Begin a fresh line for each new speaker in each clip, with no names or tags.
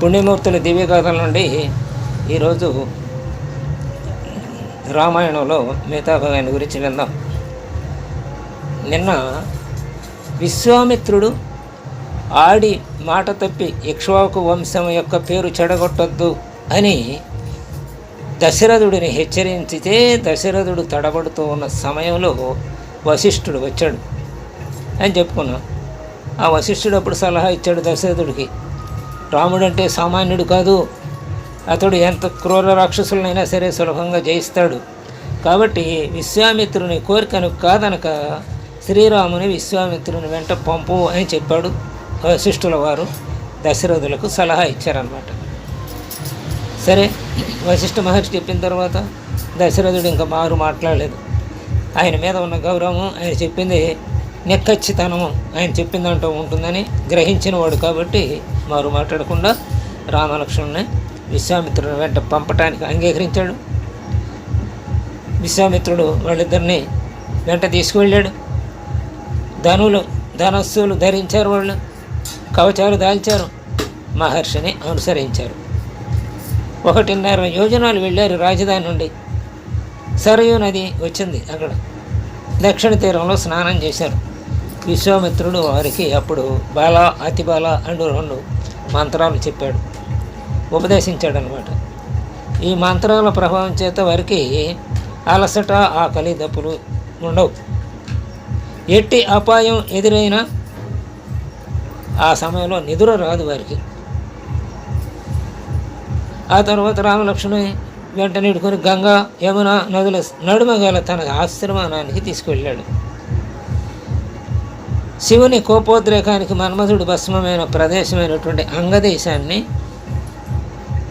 పుణ్యమూర్తుల దివ్యగాథల నుండి ఈరోజు రామాయణంలో మిగతా భాగాన్ని గురించి విందాం. నిన్న విశ్వామిత్రుడు ఆడి మాట తప్పి ఇక్ష్వాకు వంశం యొక్క పేరు చెడగొట్టొద్దు అని దశరథుడిని హెచ్చరించితే దశరథుడు తడబడుతూ ఉన్న సమయంలో వశిష్ఠుడు వచ్చాడు అని చెప్పుకున్నాం. ఆ వశిష్ఠుడు అప్పుడు సలహా ఇచ్చాడు దశరథుడికి, రాముడంటే సామాన్యుడు కాదు, అతడు ఎంత క్రూర రాక్షసులనైనా సరే సులభంగా జయిస్తాడు. కాబట్టి విశ్వామిత్రుని కోరికను కాదనక శ్రీరాముని విశ్వామిత్రుని వెంట పంపు అని చెప్పాడు. వశిష్ఠుల వారు దశరథులకు సలహా ఇచ్చారన్నమాట. సరే, వశిష్ఠ మహర్షి చెప్పిన తర్వాత దశరథుడు ఇంకా మారు మాట్లాడలేదు. ఆయన మీద ఉన్న గౌరవం, ఆయన చెప్పింది నిక్కచ్చితనము, ఆయన చెప్పిన దాంట్లో ఉంటుందని గ్రహించిన వాడు కాబట్టి మారు మాట్లాడకుండా రామలక్ష్మణుని విశ్వామిత్రుని వెంట పంపటానికి అంగీకరించాడు. విశ్వామిత్రుడు వాళ్ళిద్దరిని వెంట తీసుకువెళ్ళాడు. ధనస్సులు ధరించారు, వాళ్ళు కవచాలు దాల్చారు, మహర్షిని అనుసరించారు. 1.5 యోజనాలు వెళ్ళారు రాజధాని నుండి. సరయూ నది వచ్చింది. అక్కడ దక్షిణ తీరంలో స్నానం చేశారు. విశ్వామిత్రుడు వారికి అప్పుడు బాల అతిబాల అంటూ 2 మంత్రాలు చెప్పాడు, ఉపదేశించాడు అన్నమాట. ఈ మంత్రాల ప్రభావం చేత వారికి అలసట, ఆకలి, దప్పులు ఉండవు. ఎట్టి అపాయం ఎదురైనా ఆ సమయంలో నిద్ర రాదు వారికి. ఆ తర్వాత రామలక్ష్మణుని వెంట నీడుకొని గంగా యమున నదుల నడుమగల తన ఆశ్రమానానికి తీసుకువెళ్ళాడు. శివుని కోపోద్రేకానికి మన్మధుడు భస్మమైన ప్రదేశమైనటువంటి అంగదేశాన్ని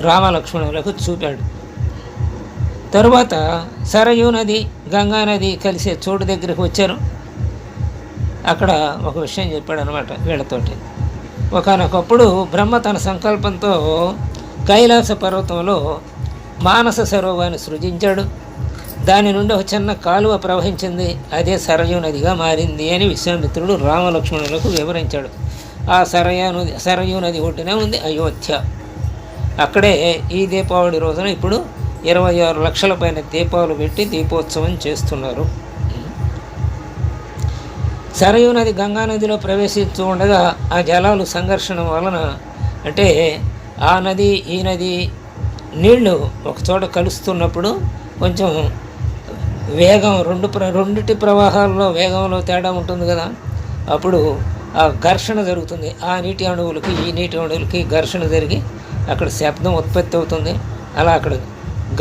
రామలక్ష్మణులకు చూపాడు. తరువాత సరయూ నది, గంగా నది కలిసే చోటు దగ్గరికి వచ్చారు. అక్కడ ఒక విషయం చెప్పాడు అనమాట వీళ్ళతోటి. ఒకనొకప్పుడు బ్రహ్మ తన సంకల్పంతో కైలాస పర్వతంలో మానస సరోవరాన్ని సృజించాడు. దాని నుండి ఒక చిన్న కాలువ ప్రవహించింది, అదే సరయూ నదిగా మారింది అని విశ్వామిత్రుడు రామలక్ష్మణులకు వివరించాడు. ఆ సరయూ నది ఒడ్డునే ఉంది అయోధ్య. అక్కడే ఈ దీపావళి రోజున ఇప్పుడు 26 లక్షల పైన దీపాలు పెట్టి దీపోత్సవం చేస్తున్నారు. సరయూ నది గంగా నదిలో ప్రవేశిస్తూ ఉండగా ఆ జలాలు సంఘర్షణ వలన, అంటే ఆ నది ఈ నది నీళ్లు ఒకచోట కలుస్తున్నప్పుడు కొంచెం వేగం, రెండిటి ప్రవాహాల్లో వేగంలో తేడా ఉంటుంది కదా, అప్పుడు ఆ ఘర్షణ జరుగుతుంది. ఆ నీటి అణువులకి ఈ నీటి అణువులకి ఘర్షణ జరిగి అక్కడ శబ్దం ఉత్పత్తి అవుతుంది. అలా అక్కడ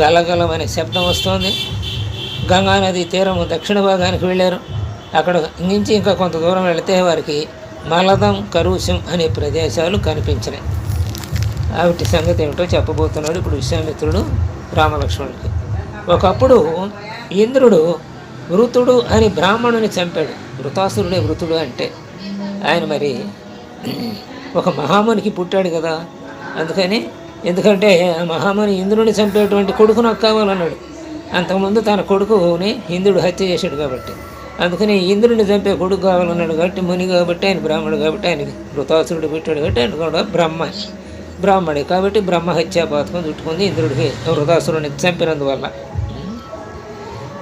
గలగలం అనే శబ్దం వస్తుంది. గంగానది తీరము దక్షిణ భాగానికి వెళ్ళారు. అక్కడ నుంచి ఇంకా కొంత దూరం వెళితే వారికి మలదం, కరుషం అనే ప్రదేశాలు కనిపించినాయి. వాటి సంగతి ఏమిటో చెప్పబోతున్నాడు ఇప్పుడు విశ్వామిత్రుడు రామలక్ష్మణుడికి. ఒకప్పుడు ఇంద్రుడు వృతుడు అని బ్రాహ్మణుని చంపాడు. వృతాసురుడే వృతుడు అంటే. ఆయన మరి ఒక మహామునికి పుట్టాడు కదా, అందుకని, ఎందుకంటే ఆ మహాముని ఇంద్రుని చంపేటువంటి కొడుకు నాకు కావాలన్నాడు. అంతకుముందు తన కొడుకుని ఇంద్రుడు హత్య చేశాడు కాబట్టి, అందుకని ఇంద్రుని చంపే కొడుకు కావాలన్నాడు కాబట్టి, ముని కాబట్టి ఆయన బ్రాహ్మణుడు కాబట్టి ఆయనకి వృతాసురుడు పెట్టాడు కాబట్టి ఆయన కూడా బ్రాహ్మణే కాబట్టి బ్రహ్మహత్యా పాతకం చుట్టుకుంది ఇంద్రుడికి వృతాసురుని చంపినందువల్ల.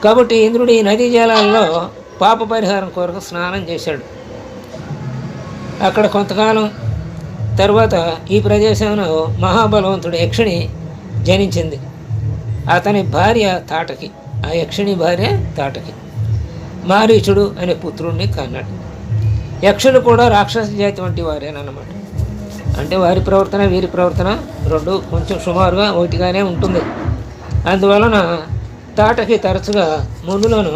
కాబట్టి ఇంద్రుడు ఈ నదీ జలాల్లో పాప పరిహారం కొరకు స్నానం చేశాడు. అక్కడ కొంతకాలం తర్వాత ఈ ప్రదేశంలో మహాబలవంతుడు యక్షిణి జనించింది. అతని భార్య తాటకి, ఆ యక్షిణి భార్య తాటకి మారీచుడు అనే పుత్రుడిని కన్నాడు. యక్షులు కూడా రాక్షస జాతి వంటి వారేనన్నమాట. అంటే వారి ప్రవర్తన వీరి ప్రవర్తన రెండు కొంచెం సుమారుగా ఒకటిగానే ఉంటుంది. అందువలన తాటకి తరచుగా మునులను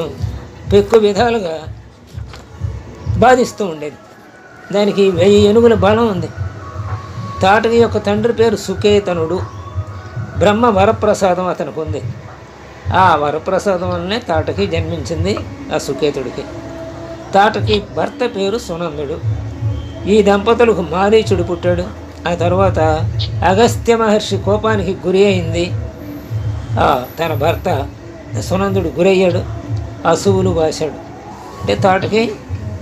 పెక్కు విధాలుగా బాధిస్తూ ఉండేది. దానికి 1000 ఏనుగుల బలం ఉంది. తాటకి యొక్క తండ్రి పేరు సుకేతనుడు. బ్రహ్మ వరప్రసాదం అతనికి ఉంది. ఆ వరప్రసాదం వల్లనే తాటకి జన్మించింది ఆ సుకేతుడికి. తాటకి భర్త పేరు సునందుడు. ఈ దంపతులకు మారీచుడు పుట్టాడు. ఆ తర్వాత అగస్త్య మహర్షి కోపానికి గురి అయింది. తన భర్త సునందుడు గురయ్యాడు, అసువులు బాశాడు. అంటే తాటకి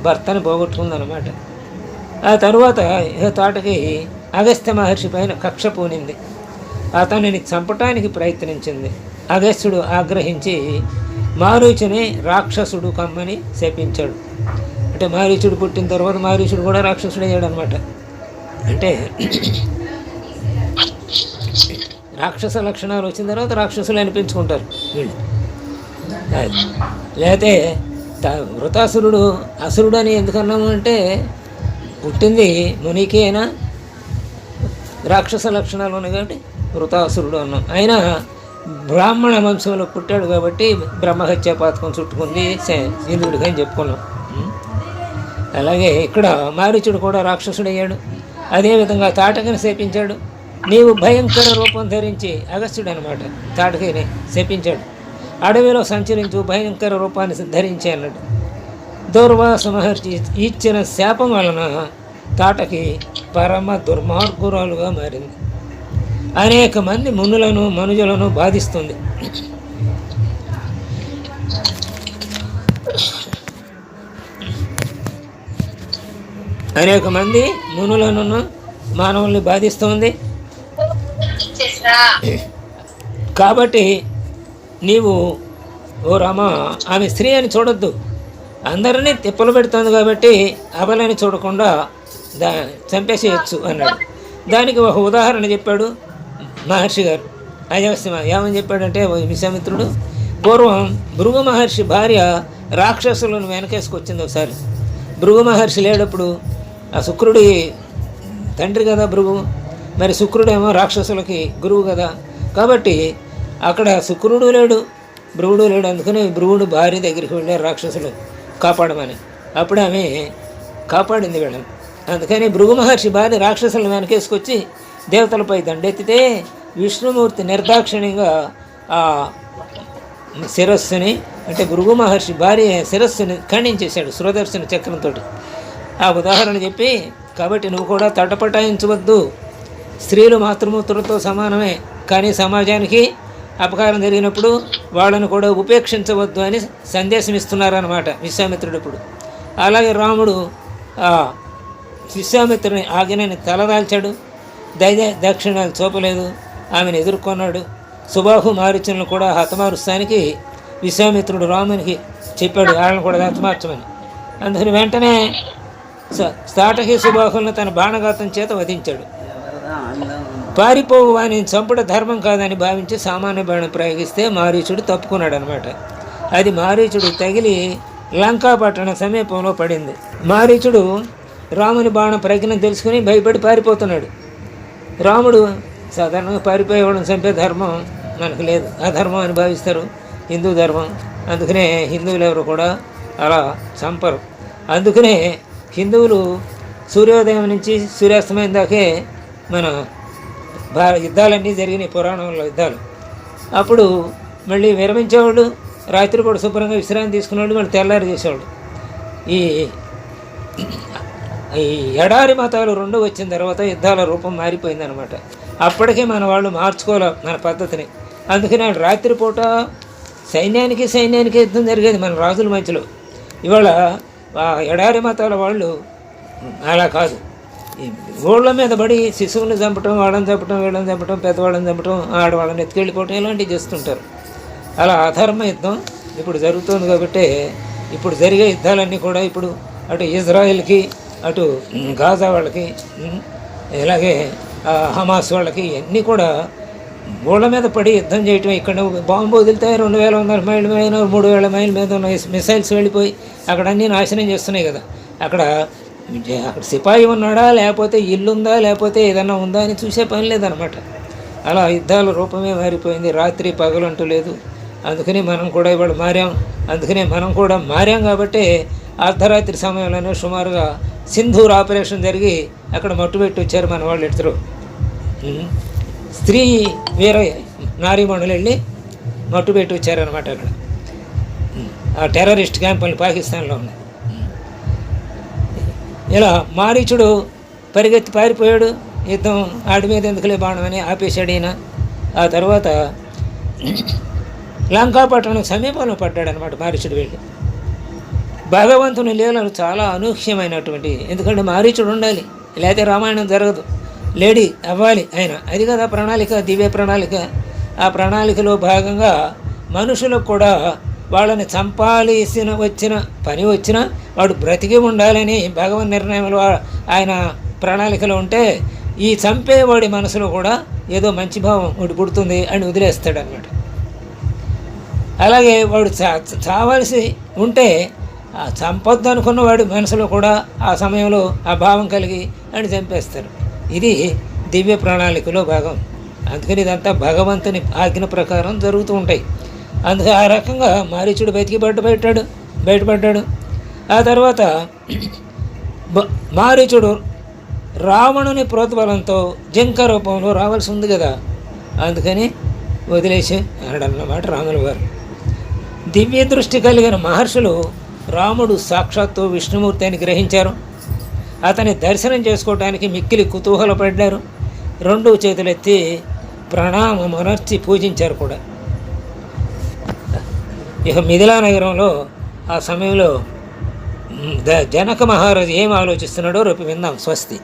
భర్తని పోగొట్టుకుందనమాట. ఆ తరువాత తాటకి అగస్త్య మహర్షి పైన కక్ష పూనింది. అతనిని చంపటానికి ప్రయత్నించింది. అగస్త్యుడు ఆగ్రహించి మారీచుని రాక్షసుడు కమ్మని శపించాడు. అంటే మారీచుడు పుట్టిన తర్వాత మారీచుడు కూడా రాక్షసుడు అయ్యాడు అనమాట. అంటే రాక్షస లక్షణాలు వచ్చిన తర్వాత రాక్షసులు అనిపించుకుంటారు వీళ్ళు. లేకపోతే వృతాసురుడు అసురుడు అని ఎందుకన్నాము అంటే పుట్టింది మునికి అయినా రాక్షస లక్షణాలు ఉన్నాయి కాబట్టి వృతాసురుడు అన్నాం. అయినా బ్రాహ్మణ వంశంలో పుట్టాడు కాబట్టి బ్రహ్మహత్య పాతకం చుట్టుకుంది ఇంద్రుడికి అని చెప్పుకున్నాం. అలాగే ఇక్కడ మారీచుడు కూడా రాక్షసుడయ్యాడు. అదేవిధంగా తాటకిని శపించాడు. నీవు భయంకర రూపం ధరించి అగస్త్యుడు అనమాట తాటకిని శపించాడు. అడవిలో సంచరించు భయంకర రూపాన్ని ధరించి అన్నాడు. దూర్వాస మహర్షి ఇచ్చిన శాపం వలన తాటకి పరమ దుర్మార్గురాలుగా మారింది. అనేక మంది మునులను మనుజులను బాధిస్తుంది. అనేక మంది మునులను మానవుల్ని బాధిస్తుంది. కాబట్టి నీవు ఓ రామ ఆమె స్త్రీ అని చూడొద్దు, అందరినీ తిప్పలు పెడుతుంది కాబట్టి అబలని చూడకుండా చంపేసేయచ్చు అన్నాడు. దానికి ఒక ఉదాహరణ చెప్పాడు మహర్షి గారు. అజవస్య ఏమని చెప్పాడంటే విశ్వామిత్రుడు పూర్వం భృగు మహర్షి భార్య రాక్షసులను వెనకేసుకొచ్చింది ఒకసారి. భృగు మహర్షి లేడప్పుడు ఆ శుక్రుడి తండ్రి కదా భృగు, మరి శుక్రుడేమో రాక్షసులకి గురువు కదా, కాబట్టి అక్కడ శుక్రుడు లేడు భృగుడు లేడు. అందుకని భృగుడు భార్య దగ్గరికి వెళ్ళారు రాక్షసులు కాపాడమని. అప్పుడు ఆమె కాపాడింది వీళ్ళని. అందుకని భృగు మహర్షి భార్య రాక్షసులను వెనకేసుకొచ్చి దేవతలపై దండెత్తితే విష్ణుమూర్తి నిర్దాక్షిణ్యంగా ఆ శిరస్సుని అంటే భృగు మహర్షి భార్య శిరస్సుని ఖండించేశాడు సురదర్శన చక్రంతో. ఆ ఉదాహరణ చెప్పి కాబట్టి నువ్వు కూడా తటపటాయించవద్దు, స్త్రీలు మాతృమూర్తులతో సమానమే, కానీ సమాజానికి అపకారం జరిగినప్పుడు వాళ్ళను కూడా ఉపేక్షించవద్దు అని సందేశం ఇస్తున్నారన్నమాట విశ్వామిత్రుడు. ఇప్పుడు అలాగే రాముడు విశ్వామిత్రుని ఆజ్ఞని తలదాల్చాడు, దక్షిణాలు చూపలేదు, ఆమెను ఎదుర్కొన్నాడు. సుబాహు మారీచులను కూడా హతమారుస్తానికి విశ్వామిత్రుడు రామునికి చెప్పాడు వాళ్ళని కూడా హతమార్చమని. అందుకని వెంటనే తాటకి సుబాహులను తన బాణఘాతం చేత వధించాడు. పారిపోవు వాని చంపుట ధర్మం కాదని భావించి సామాన్య బాణం ప్రయోగిస్తే మారీచుడు తప్పుకున్నాడు అనమాట. అది మారీచుడు తగిలి లంకాపట్టణ సమీపంలో పడింది. మారీచుడు రాముని బాణం ప్రజ్ఞ తెలుసుకుని భయపడి పారిపోతున్నాడు. రాముడు సాధారణంగా పారిపోయేవాళ్ళని చంపే ధర్మం మనకు లేదు, అధర్మం అని భావిస్తారు హిందూ ధర్మం. అందుకనే హిందువులు ఎవరు కూడా అలా చంపరు. అందుకనే హిందువులు సూర్యోదయం నుంచి సూర్యాస్తమయం దాకే మన యుద్ధాలన్నీ జరిగినాయి, పురాణంలో యుద్ధాలు. అప్పుడు మళ్ళీ విరమించేవాళ్ళు, రాత్రి కూడా శుభ్రంగా విశ్రాంతి తీసుకునేవాళ్ళు, మళ్ళీ తెల్లారి చేసేవాళ్ళు. ఈ ఎడారి మతాలు రెండు వచ్చిన తర్వాత యుద్ధాల రూపం మారిపోయిందనమాట. అప్పటికే మన వాళ్ళు మార్చుకోవాలి మన పద్ధతిని. అందుకని రాత్రిపూట సైన్యానికి యుద్ధం జరిగేది మన రాజుల మధ్యలో. ఇవాళ ఎడారి మతాల వాళ్ళు అలా కాదు, ఊళ్ళ మీద పడి శిశువుని చంపటం, వాళ్ళని చంపటం, వీళ్ళని చంపటం, పెద్దవాళ్ళని చంపటం, ఆడవాళ్ళని ఎత్తుకెళ్ళిపోవటం ఇలాంటివి చేస్తుంటారు. అలా అధర్మ యుద్ధం ఇప్పుడు జరుగుతుంది. కాబట్టి ఇప్పుడు జరిగే యుద్ధాలన్నీ కూడా ఇప్పుడు అటు ఇజ్రాయెల్కి, అటు గాజా వాళ్ళకి, ఇలాగే హమాస్ వాళ్ళకి అన్నీ కూడా ఊళ్ళ మీద పడి యుద్ధం చేయటం. ఇక్కడ బాంబు వదిలితే 2100 మైళ్ళ మీద 3000 మైళ్ళ మీద ఉన్న మిసైల్స్ వెళ్ళిపోయి అక్కడ అన్నీ నాశనం చేస్తున్నాయి కదా. అక్కడ సిపాయి ఉన్నాడా, లేకపోతే ఇల్లుందా, లేకపోతే ఏదన్నా ఉందా అని చూసే పని లేదనమాట. అలా యుద్ధాల రూపమే మారిపోయింది, రాత్రి పగలు అంటూ లేదు. అందుకని మనం కూడా ఇవాళ మారాం. అందుకనే మనం కూడా మారాం కాబట్టి అర్ధరాత్రి సమయంలోనే సుమారుగా సింధూర్ ఆపరేషన్ జరిగి అక్కడ మట్టుబెట్టి వచ్చారు మన వాళ్ళు. ఇద్దరు స్త్రీ వీర నారీమణులు వెళ్ళి మట్టుబెట్టి వచ్చారనమాట. అక్కడ ఆ టెర్రరిస్ట్ క్యాంపులు పాకిస్తాన్లో ఉన్నాయి. ఇలా మారీచుడు పరిగెత్తి పారిపోయాడు. యుద్ధం ఆడి మీద ఎందుకులే బాణం అని ఆపేశాడు ఈయన. ఆ తర్వాత లంకాపట్టణం సమీపంలో పడ్డాడు అనమాట మారీచుడు వెళ్ళి. భగవంతుని లీలలు చాలా అనూహ్యమైనటువంటి, ఎందుకంటే మారీచుడు ఉండాలి, లేకపోతే రామాయణం జరగదు. లేడీ అవ్వాలి ఆయన. అది కదా ప్రణాళిక, దివ్య ప్రణాళిక. ఆ ప్రణాళికలో భాగంగా మనుషులకు కూడా వాళ్ళని చంపాల్సిన వచ్చిన పని వచ్చినా వాడు బ్రతికి ఉండాలని భగవన్ నిర్ణయంలో ఆయన ప్రణాళికలో ఉంటే, ఈ చంపేవాడి మనసులో కూడా ఏదో మంచి భావం ఒకటి పుడుతుంది అని వదిలేస్తాడు అన్నమాట. అలాగే వాడు చావాల్సి ఉంటే చంపొద్దు అనుకున్న వాడి మనసులో కూడా ఆ సమయంలో ఆ భావం కలిగి అని చంపేస్తారు. ఇది దివ్య ప్రణాళికలో భాగం. అందుకని ఇదంతా భగవంతుని ఆజ్ఞ ప్రకారం జరుగుతూ ఉంటాయి. అందుకే ఆ రకంగా మారీచుడు బయటపడ్డాడు. ఆ తర్వాత మారీచుడు రావణుని ప్రోత్బలంతో జింక రూపంలో రావాల్సి ఉంది కదా, అందుకని వదిలేసి అన్నాడన్నమాట రాముల వారు. దివ్య దృష్టి కలిగిన మహర్షులు రాముడు సాక్షాత్తు విష్ణుమూర్తి అని గ్రహించారు. అతని దర్శనం చేసుకోవడానికి మిక్కిలి కుతూహలపడ్డారు. 2 చేతులెత్తి ప్రణామమునర్చి పూజించారు కూడా. ఇక మిథిలా నగరంలో ఆ సమయంలో జనక మహారాజు ఏం ఆలోచిస్తున్నాడో రేపు విందాం. స్వస్తి.